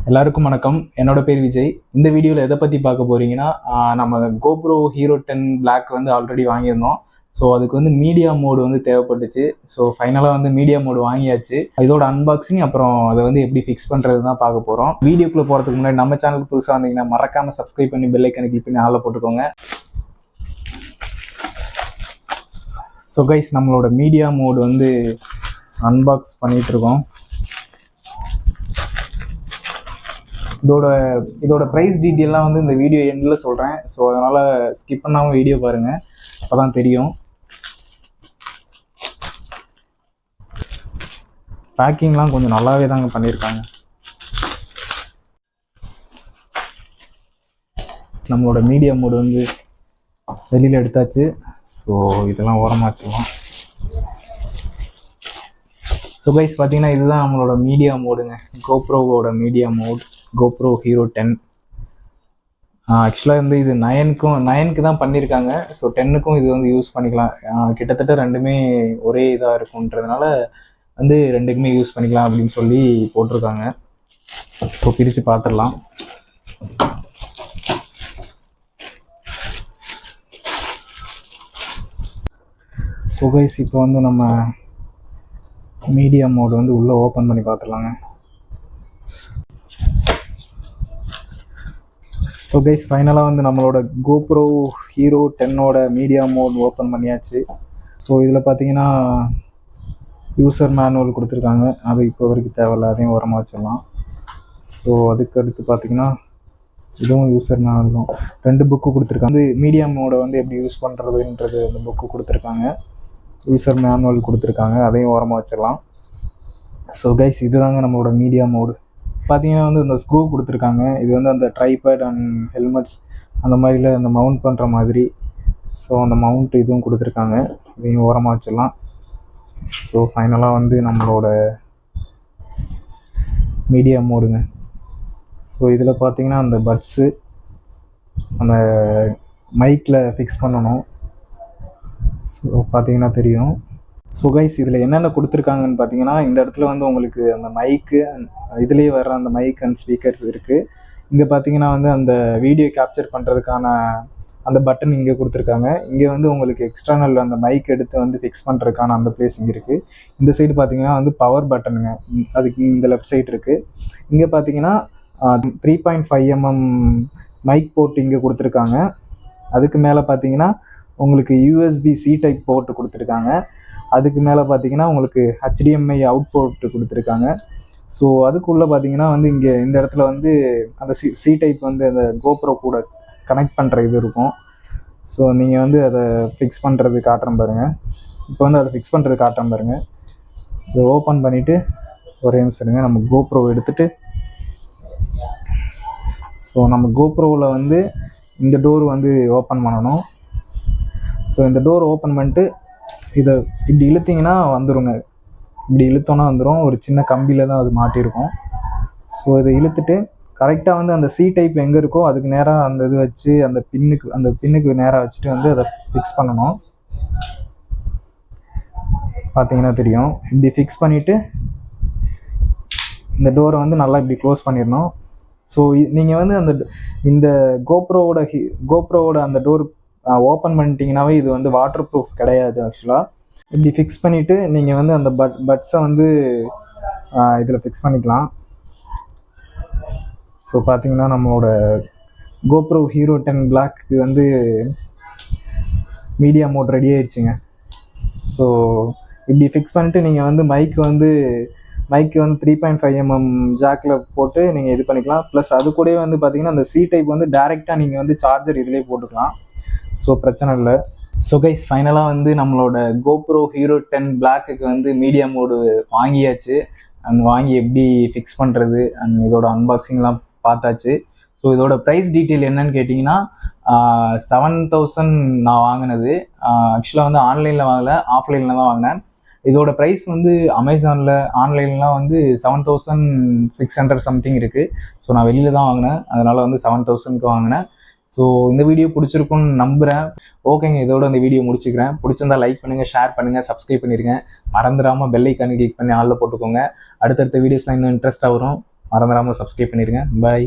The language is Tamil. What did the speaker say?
எல்லாருக்கும் வணக்கம். என்னோட பேர் விஜய். இந்த வீடியோவில் எதை பற்றி பார்க்க போகிறீங்கன்னா, நம்ம GoPro Hero 10 Black வந்து ஆல்ரெடி வாங்கியிருந்தோம். ஸோ அதுக்கு வந்து மீடியா மோடு வந்து தேவைப்பட்டுச்சு. ஸோ ஃபைனலாக வந்து மீடியா மோடு வாங்கியாச்சு. இதோட அன்பாக்சிங் அப்புறம் அதை வந்து எப்படி ஃபிக்ஸ் பண்ணுறது தான் பார்க்க போகிறோம். வீடியோக்குள்ளே போகிறதுக்கு முன்னாடி நம்ம சேனலுக்கு புதுசாக வந்தீங்கன்னா மறக்காமல் சப்ஸ்கிரைப் பண்ணி பெல் ஐக்கனை கிளிக் பண்ணி ஆளில் போட்டுக்கோங்க. ஸோ கைஸ், நம்மளோட மீடியா மோடு வந்து அன்பாக்ஸ் பண்ணிகிட்ருக்கோம். இதோட ப்ரைஸ் டீட்டெயிலாம் வந்து இந்த வீடியோ எண்டில் சொல்கிறேன். ஸோ அதனால் ஸ்கிப் பண்ணாமல் வீடியோ பாருங்கள், அப்போ தான் தெரியும். பேக்கிங்லாம் கொஞ்சம் நல்லாவே தாங்க பண்ணியிருக்காங்க. நம்மளோட மீடியா மோடு வந்து வெளியில் எடுத்தாச்சு. ஸோ இதெல்லாம் ஓரமாச்சுக்கலாம். ஸோ கைஸ், பார்த்தீங்கன்னா இதுதான் நம்மளோட மீடியா மோடுங்க. GoProவோட மீடியா மோட் GoPro Hero 10. ஆக்சுவலாக வந்து இது 9க்கு தான் பண்ணியிருக்காங்க. ஸோ 10க்கும் இது வந்து யூஸ் பண்ணிக்கலாம். கிட்டத்தட்ட ரெண்டுமே ஒரே இதாக இருக்குன்றதுனால வந்து ரெண்டுக்குமே யூஸ் பண்ணிக்கலாம் அப்படின்னு சொல்லி போட்டிருக்காங்க. ஸோ பிரித்து பார்த்துடலாம். ஸோ கைஸ், இப்போ வந்து நம்ம மீடியா மோடு வந்து உள்ளே ஓப்பன் பண்ணி பார்த்துடலாங்க. ஸோ கைஸ், ஃபைனலாக வந்து நம்மளோட GoPro Hero 10ஓட மீடியா மோட் ஓப்பன் பண்ணியாச்சு. ஸோ இதில் பார்த்தீங்கன்னா யூசர் மேனுவல் கொடுத்துருக்காங்க. அது இப்போ வரைக்கும் தேவையில்ல, அதையும் ஓரமாக வச்சிடலாம். ஸோ அதுக்கு அடுத்து பார்த்தீங்கன்னா இதுவும் யூசர் மேனுவல் தான். 2 புக்கு கொடுத்துருக்காங்க. மீடியா மோடை வந்து எப்படி யூஸ் பண்ணுறதுன்றது அந்த புக்கு கொடுத்துருக்காங்க. யூசர் மேனுவல் கொடுத்துருக்காங்க, அதையும் ஓரமாக வச்சிடலாம். ஸோ கைஸ், இதுதாங்க நம்மளோட மீடியா மோடு. பார்த்தீங்கன்னா வந்து இந்த ஸ்க்ரூ கொடுத்துருக்காங்க. இது வந்து அந்த ட்ரைபேட் அண்ட் ஹெல்மெட்ஸ் அந்த மாதிரில அந்த மவுண்ட் பண்ணுற மாதிரி. ஸோ அந்த மவுண்ட் இதுவும் கொடுத்துருக்காங்க, இதையும் ஓரமாக வச்சிடலாம். ஸோ ஃபைனலாக வந்து நம்மளோட மீடியா மோடுங்க. ஸோ இதில் பார்த்தீங்கன்னா அந்த பட்ஸு அந்த மைக்கில் ஃபிக்ஸ் பண்ணணும். ஸோ பார்த்தீங்கன்னா தெரியும். ஸோ கைஸ், இதில் என்னென்ன கொடுத்துருக்காங்கன்னு பார்த்தீங்கன்னா, இந்த இடத்துல வந்து உங்களுக்கு அந்த மைக்கு இதுலேயே வர்ற அந்த மைக் அண்ட் ஸ்பீக்கர்ஸ் இருக்குது. இங்கே பார்த்தீங்கன்னா வந்து அந்த வீடியோ கேப்சர் பண்ணுறதுக்கான அந்த பட்டன் இங்கே கொடுத்துருக்காங்க. இங்கே வந்து உங்களுக்கு எக்ஸ்டர்னல் அந்த மைக் எடுத்து வந்து ஃபிக்ஸ் பண்ணுறதுக்கான அந்த பிளேஸ் இங்கே இருக்குது. இந்த சைடு பார்த்தீங்கன்னா வந்து பவர் பட்டனுங்க, அதுக்கு இந்த லெஃப்ட் சைடு இருக்குது. இங்கே பார்த்தீங்கன்னா 3.5 mm மைக் போர்ட் இங்கே கொடுத்துருக்காங்க. அதுக்கு மேலே பார்த்தீங்கன்னா உங்களுக்கு USB-C டைப் போர்ட்டு கொடுத்துருக்காங்க. அதுக்கு மேலே பார்த்தீங்கன்னா உங்களுக்கு HDMI அவுட் போர்ட்டு கொடுத்துருக்காங்க. ஸோ அதுக்குள்ளே பார்த்தீங்கன்னா வந்து இங்கே இந்த இடத்துல வந்து அந்த சி டைப் வந்து அந்த GoPro கூட கனெக்ட் பண்ணுற இது இருக்கும். ஸோ நீங்கள் வந்து அதை ஃபிக்ஸ் பண்ணுறது காட்டுறேன் பாருங்கள். இப்போ வந்து அதை ஃபிக்ஸ் பண்ணுறது காட்டுறேன் பாருங்கள். இதை ஓப்பன் பண்ணிவிட்டு ஒரே நிமிஷம் நம்ம GoPro எடுத்துகிட்டு, ஸோ நம்ம GoProவில் வந்து இந்த டோர் வந்து ஓப்பன் பண்ணணும். ஸோ இந்த டோர் ஓப்பன் பண்ணிட்டு இதை இப்படி இழுத்திங்கன்னா வந்துடுங்க. இப்படி இழுத்தோன்னா வந்துடும். ஒரு சின்ன கம்பியில் தான் அது மாட்டியிருக்கும். ஸோ இதை இழுத்துட்டு கரெக்டாக வந்து அந்த சி டைப் எங்கே இருக்கோ அதுக்கு நேராக அந்த இது வச்சு அந்த பின்னுக்கு நேராக வச்சுட்டு வந்து அதை ஃபிக்ஸ் பண்ணணும். பார்த்தீங்கன்னா தெரியும். இப்படி ஃபிக்ஸ் பண்ணிவிட்டு இந்த டோரை வந்து நல்லா இப்படி க்ளோஸ் பண்ணிடணும். ஸோ நீங்கள் வந்து இந்த GoProவோட அந்த டோர் ஓப்பன் பண்ணிட்டீங்கன்னாவே இது வந்து வாட்டர் ப்ரூஃப் கிடையாது. ஆக்சுவலாக இப்படி ஃபிக்ஸ் பண்ணிவிட்டு நீங்கள் வந்து அந்த பட்ஸை வந்து இதில் ஃபிக்ஸ் பண்ணிக்கலாம். ஸோ பார்த்தீங்கன்னா நம்மளோட GoPro Hero 10 Black வந்து மீடியா மோட் ரெடி ஆயிடுச்சுங்க. ஸோ இப்படி ஃபிக்ஸ் பண்ணிட்டு நீங்கள் வந்து மைக்கு வந்து 3.5 mm ஜாக்கில் போட்டு நீங்கள் இது பண்ணிக்கலாம். ப்ளஸ் அது கூடவே வந்து பார்த்தீங்கன்னா அந்த சி டைப் வந்து டைரெக்டாக நீங்கள் வந்து சார்ஜர் இதிலே போட்டுக்கலாம். ஸோ பிரச்சனை இல்லை. ஸோ கைஸ், ஃபைனலாக வந்து நம்மளோட GoPro Hero 10 Blackக்கு வந்து மீடியா மோடு வாங்கியாச்சு. அண்ட் வாங்கி எப்படி ஃபிக்ஸ் பண்ணுறது அண்ட் இதோட அன்பாக்சிங்லாம் பார்த்தாச்சு. ஸோ இதோட ப்ரைஸ் டீட்டெயில் என்னன்னு கேட்டிங்கன்னா 7,000 நான் வாங்கினது. ஆக்சுவலாக வந்து ஆன்லைனில் வாங்கலை, ஆஃப்லைனில் தான் வாங்கினேன். இதோட ப்ரைஸ் வந்து அமேசானில் ஆன்லைன்லாம் வந்து 7,600 சம்திங் இருக்குது. ஸோ நான் வெளியில் தான் வாங்கினேன், அதனால் வந்து 7,000க்கு வாங்கினேன். ஸோ இந்த வீடியோ பிடிச்சிருக்குன்னு நம்புகிறேன். ஓகேங்க, இதோட இந்த வீடியோ முடிச்சுக்கிறேன். பிடிச்சிருந்தா லைக் பண்ணுங்கள், ஷேர் பண்ணுங்கள், சப்ஸ்கிரைப் பண்ணிடுங்க. மறந்துடாமல் பெல் ஐக்கானை கிளிக் பண்ணி ஆளில் போட்டுக்கோங்க. அடுத்தடுத்த வீடியோஸ்லாம் இன்னும் இன்ட்ரெஸ்ட்டாக வரும். மறந்துடாமல் சப்ஸ்கிரைப் பண்ணிடுங்க. பாய்.